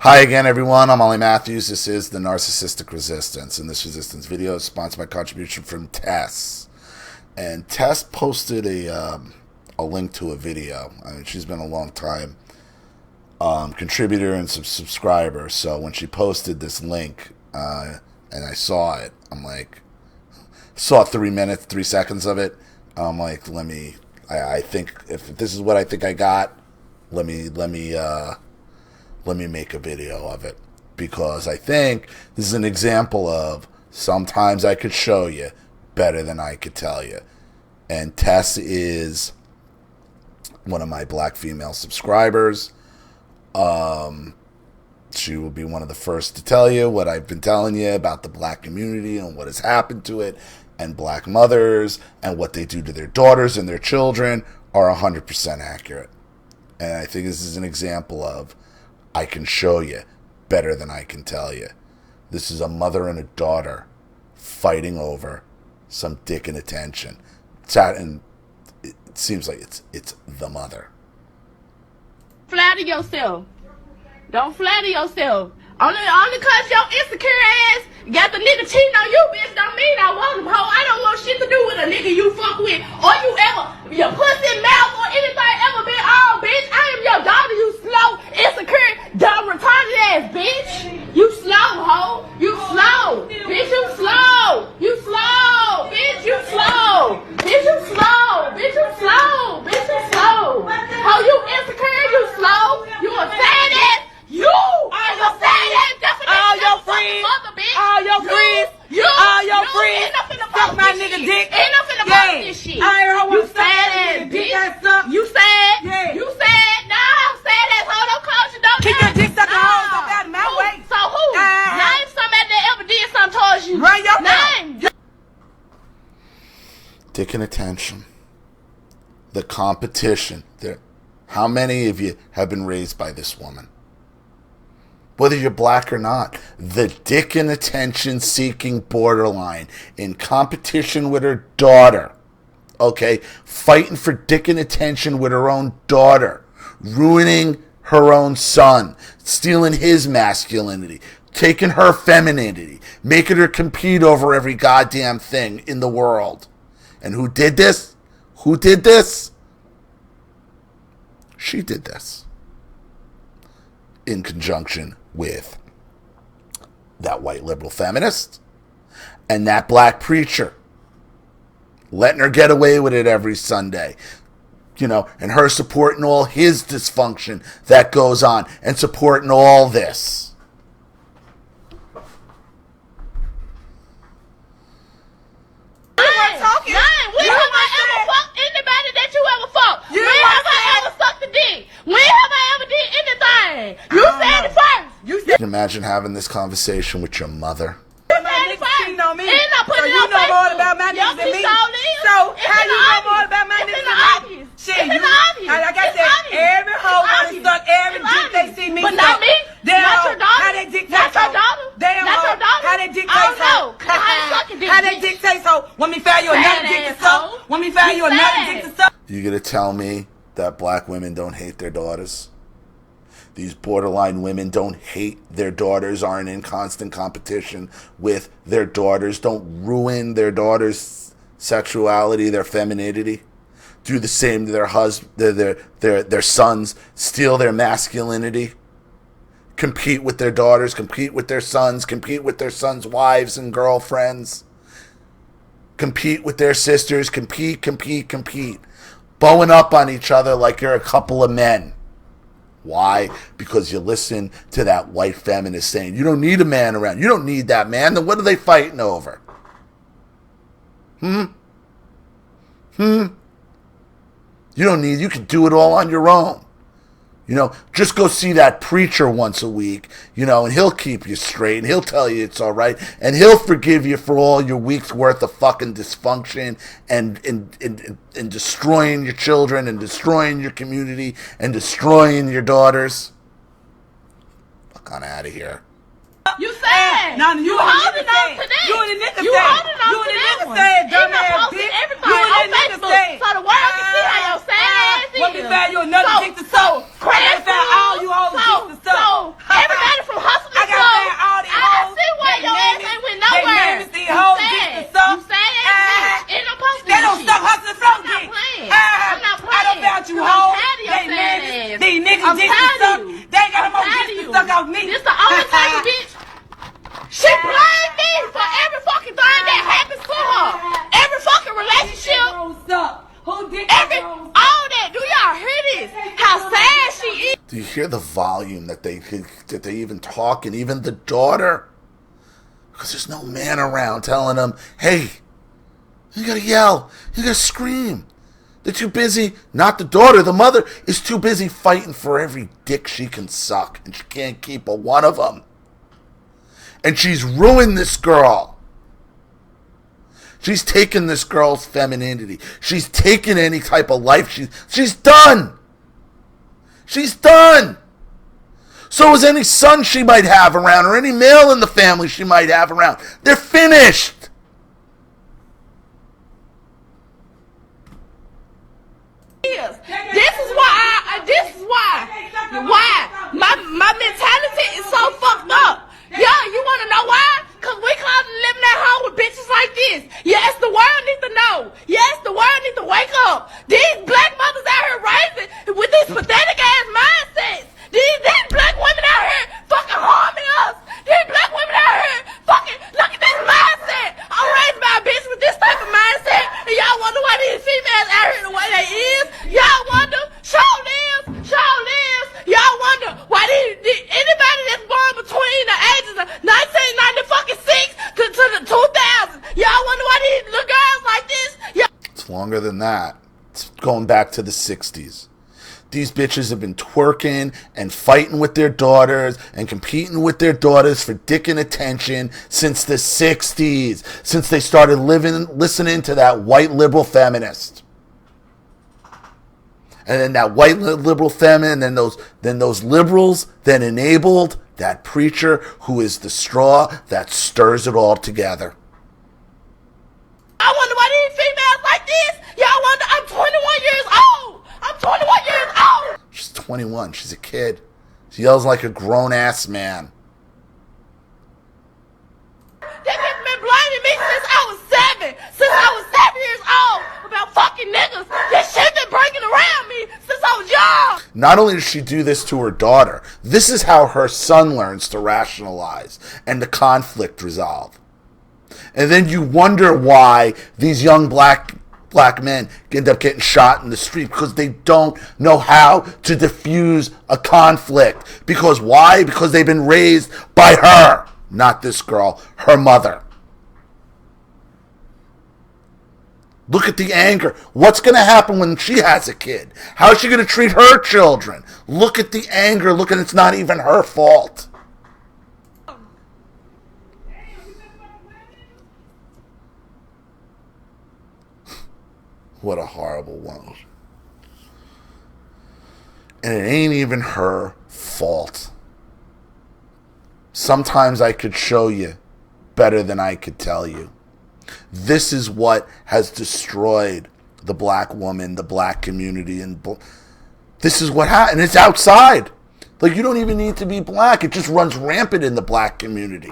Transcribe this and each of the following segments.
Hi again, everyone. I'm Ollie Matthews. This is the Narcissistic Resistance, and this resistance video is sponsored by contribution from Tess. And Tess posted a link to a video. I mean, she's been a long time contributor and subscriber. So when she posted this link and I saw it, I'm like, saw 3 seconds of it. I'm like, I think if this is what I think I got, let me make a video of it, because I think this is an example of sometimes I could show you better than I could tell you. And Tess is one of my black female subscribers. She will be one of the first to tell you what I've been telling you about the black community and what has happened to it, and black mothers and what they do to their daughters and their children are 100% accurate. And I think this is an example of I can show you better than I can tell you. This is a mother and a daughter fighting over some dick and attention. And it seems like it's the mother. Flatter yourself. Don't flatter yourself. Only cause your insecure ass got the nigga cheating on you, bitch, don't mean I want him, ho. I don't want shit to do with a nigga you fuck with, or you ever, your pussy, mouth, or anything ever been on, bitch. I am your daughter, you slow, insecure, dumb, retarded ass, bitch. You slow, ho. You slow. Bitch, you slow. You slow. Bitch, you slow. Bitch, you slow. Bitch, you slow. Bitch, you slow. Ho, you insecure, you slow. You a fat ass. You are a fat ass definition. All your friends, mother, bitch. all your friends, all your friends, suck my nigga dick. Ain't nothing about this shit. I heard You what sad ass bitch. You sad? Yeah. You sad? No, sad ass hoe. Don't close your door. Keep your dick sucking hoes up out of my way. So who? Name somebody that ever did something towards you. Run your name. Dick and attention. The competition. How many of you have been raised by this woman? Whether you're black or not, the dick and attention seeking borderline in competition with her daughter, okay, fighting for dick and attention with her own daughter, ruining her own son, stealing his masculinity, taking her femininity, making her compete over every goddamn thing in the world. And who did this? Who did this? She did this. In conjunction with that white liberal feminist and that black preacher, letting her get away with it every Sunday, and her supporting all his dysfunction that goes on and supporting all this. When have I ever fucked anybody that you ever fucked? When have I ever sucked a dick? When have I ever did anything? You said it first. You can imagine having this conversation with your mother. My niggas cheating on me. And I put So it you on know Facebook. more about my niggas than me. So how you know more about my niggas than me? Shit, It's obvious. Like I It's said, obvious. every hoe It's wanna obvious. suck every It's dick they obvious. see me But suck. not me. Damn Not hoe. your daughter. How they dick Not taste your hoe. daughter. Damn Not hoe. your daughter. How they dick I don't taste hoe. know. I ain't sucking dick, How they bitch. dick taste hoe. Want me find you another Fat dick to asshole. suck? Want me find you another dick to suck? You gonna tell me that black women don't hate their daughters? These borderline women don't hate their daughters, aren't in constant competition with their daughters, don't ruin their daughters' sexuality, their femininity, do the same to their sons, steal their masculinity, compete with their daughters, compete with their sons, compete with their sons' wives and girlfriends, compete with their sisters, compete, bowing up on each other like you're a couple of men. Why? Because you listen to that white feminist saying, you don't need a man around. You don't need that man. Then what are they fighting over? You can do it all on your own. Just go see that preacher once a week, and he'll keep you straight, and he'll tell you it's all right, and he'll forgive you for all your week's worth of fucking dysfunction and destroying your children and destroying your community and destroying your daughters. Fuck on out of here. You said. No, you holding on to that. You and the nigga You said. holding on You to and the that nigga one. said, He dumbass done posted bitch. everything You and on the nigga Facebook said. so the world can see how your sad ass is. Let me find you another dick to suck. Crash Let me find all you hoes dicks to suck. So everybody that they even talk, and even the daughter, because there's no man around telling them, hey, you gotta yell, you gotta scream. They're too busy. Not the daughter, the mother is too busy fighting for every dick she can suck, and she can't keep a one of them. And she's ruined this girl. She's taken this girl's femininity. She's taken any type of life. She's done. She's done. So is any son she might have around, or any male in the family she might have around. They're finished. This is why my mentality is so fucked up. Yeah, you wanna know why? Cause we caught living at home with bitches like this. Yes, the world needs to know. Yes, the world needs to wake up. These black mothers out here raising with these pathetic ass mindsets. These black women out here fucking harming us. These black women out here fucking, look at this mindset. I'm raised by a bitch with this type of mindset, and y'all wonder why these females out here the way they is. Y'all wonder, show lives. Y'all wonder why anybody that's born between the ages of 1996 to the 2000s, y'all wonder why these little girls like this. It's longer than that. It's going back to the 60s. These bitches have been twerking and fighting with their daughters and competing with their daughters for dick and attention since the 60s, since they started listening to that white liberal feminist. And then that white liberal feminine, and then those liberals then enabled that preacher who is the straw that stirs it all together. I wonder why these females like this. Y'all wonder, I'm 21 years old. I'm 21 years old. She's 21. She's a kid. She yells like a grown-ass man. They've been blaming me since I was 7. Since I was 7 years old. About fucking niggas. This shit been breaking around me since I was young. Not only does she do this to her daughter, this is how her son learns to rationalize and the conflict resolve. And then you wonder why these young black men end up getting shot in the street, because they don't know how to diffuse a conflict. Because why? Because they've been raised by her, not this girl, her mother. Look at the anger. What's going to happen when she has a kid? How is she going to treat her children? Look at the anger. Look, and it's not even her fault. What a horrible one. And it ain't even her fault. Sometimes I could show you better than I could tell you. This is what has destroyed the black woman, the black community, and this is what happened. And it's outside. Like, you don't even need to be black. It just runs rampant in the black community.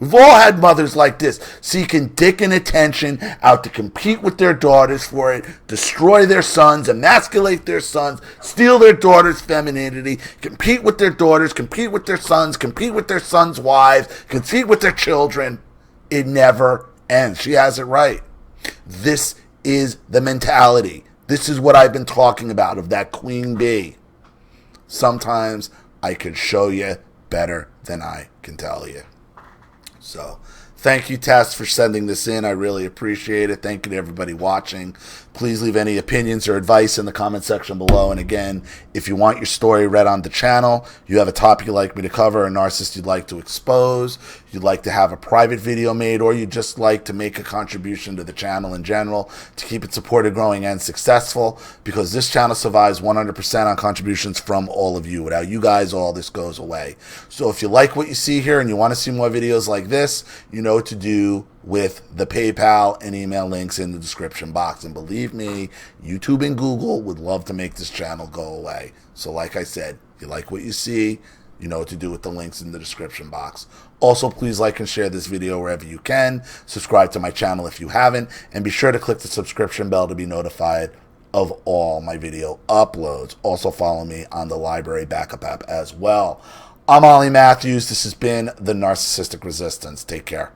We've all had mothers like this, seeking dick and attention, out to compete with their daughters for it, destroy their sons, emasculate their sons, steal their daughters' femininity, compete with their daughters, compete with their sons, compete with their sons' wives, compete with their children. It never ends. She has it right. This is the mentality. This is what I've been talking about, of that queen bee. Sometimes I can show you better than I can tell you. So, thank you, Tess, for sending this in. I really appreciate it. Thank you to everybody watching. Please leave any opinions or advice in the comment section below. And again, if you want your story read on the channel, you have a topic you'd like me to cover, a narcissist you'd like to expose, you'd like to have a private video made, or you'd just like to make a contribution to the channel in general to keep it supported, growing, and successful, because this channel survives 100% on contributions from all of you. Without you guys, all this goes away. So if you like what you see here and you want to see more videos like this, you know what to do with the PayPal and email links in the description box. And believe me, YouTube and Google would love to make this channel go away. So like I said, if you like what you see, you know what to do with the links in the description box. Also, please like and share this video wherever you can. Subscribe to my channel if you haven't. And be sure to click the subscription bell to be notified of all my video uploads. Also, follow me on the Library Backup app as well. I'm Ollie Matthews. This has been The Narcissistic Resistance. Take care.